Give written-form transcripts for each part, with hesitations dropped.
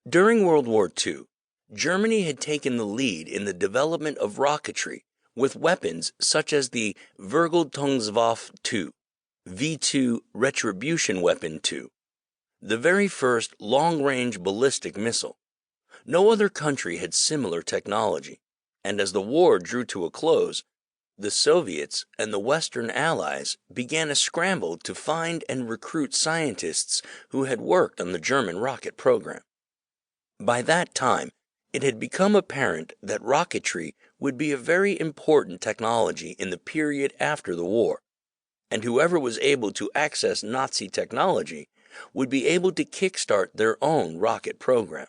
During World War II, Germany had taken the lead in the development of rocketry with weapons such as the Vergeltungswaffe II, V2 Retribution Weapon II, the very first long-range ballistic missile. No other country had similar technology, and as the war drew to a close, the Soviets and the Western Allies began a scramble to find and recruit scientists who had worked on the German rocket program. By that time, it had become apparent that rocketry would be a very important technology in the period after the war, and whoever was able to access Nazi technology would be able to kickstart their own rocket program.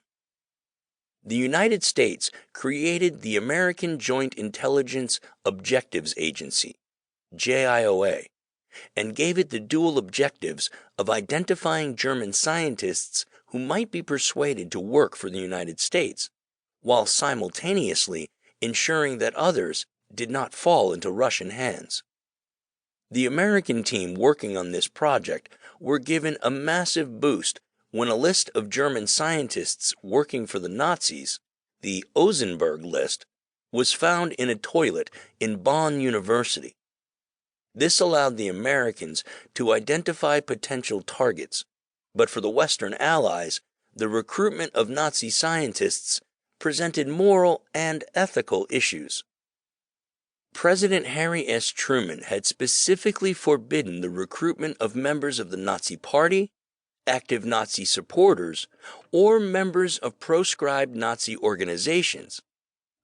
The United States created the American Joint Intelligence Objectives Agency, JIOA, and gave it the dual objectives of identifying German scientists who might be persuaded to work for the United States, while simultaneously ensuring that others did not fall into Russian hands. The American team working on this project were given a massive boost when a list of German scientists working for the Nazis, the Ozenberg list, was found in a toilet in Bonn University. This allowed the Americans to identify potential targets, but for the Western Allies, the recruitment of Nazi scientists presented moral and ethical issues. President Harry S. Truman had specifically forbidden the recruitment of members of the Nazi Party, active Nazi supporters, or members of proscribed Nazi organizations.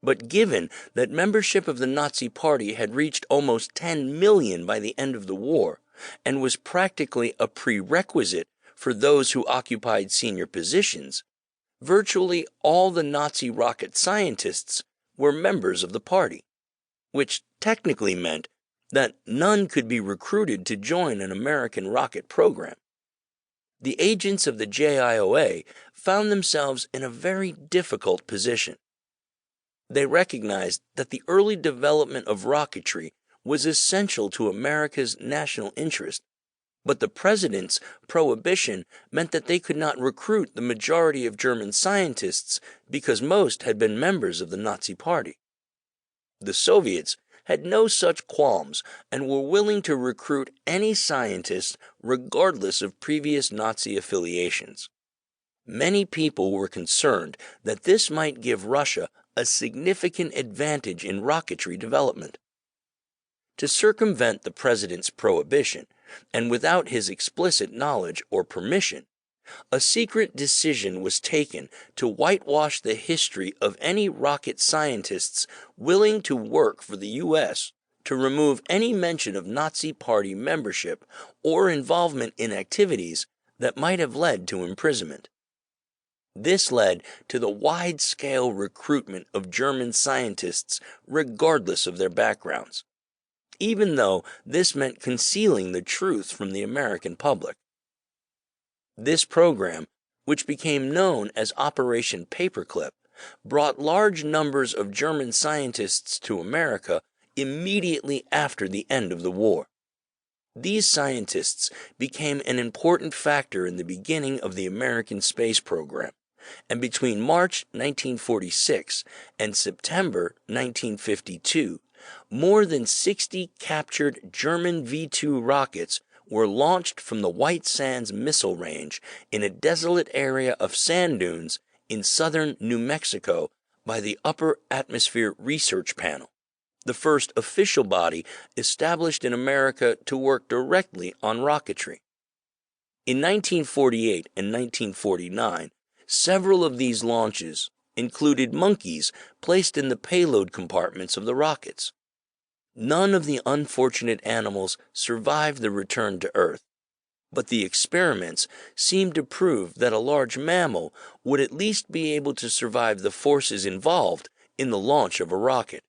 But given that membership of the Nazi Party had reached almost 10 million by the end of the war, and was practically a prerequisite for those who occupied senior positions, virtually all the Nazi rocket scientists were members of the party, which technically meant that none could be recruited to join an American rocket program. The agents of the JIOA found themselves in a very difficult position. They recognized that the early development of rocketry was essential to America's national interest, but the president's prohibition meant that they could not recruit the majority of German scientists because most had been members of the Nazi Party. The Soviets had no such qualms and were willing to recruit any scientist regardless of previous Nazi affiliations. Many people were concerned that this might give Russia a significant advantage in rocketry development. To circumvent the president's prohibition, and without his explicit knowledge or permission, a secret decision was taken to whitewash the history of any rocket scientists willing to work for the U.S. to remove any mention of Nazi Party membership or involvement in activities that might have led to imprisonment. This led to the wide-scale recruitment of German scientists regardless of their backgrounds, even though this meant concealing the truth from the American public. This program, which became known as Operation Paperclip, brought large numbers of German scientists to America immediately after the end of the war. These scientists became an important factor in the beginning of the American space program, and between March 1946 and September 1952, more than 60 captured German V2 rockets were launched from the White Sands Missile Range in a desolate area of sand dunes in southern New Mexico by the Upper Atmosphere Research Panel, the first official body established in America to work directly on rocketry. In 1948 and 1949, several of these launches included monkeys placed in the payload compartments of the rockets. None of the unfortunate animals survived the return to Earth, but the experiments seemed to prove that a large mammal would at least be able to survive the forces involved in the launch of a rocket.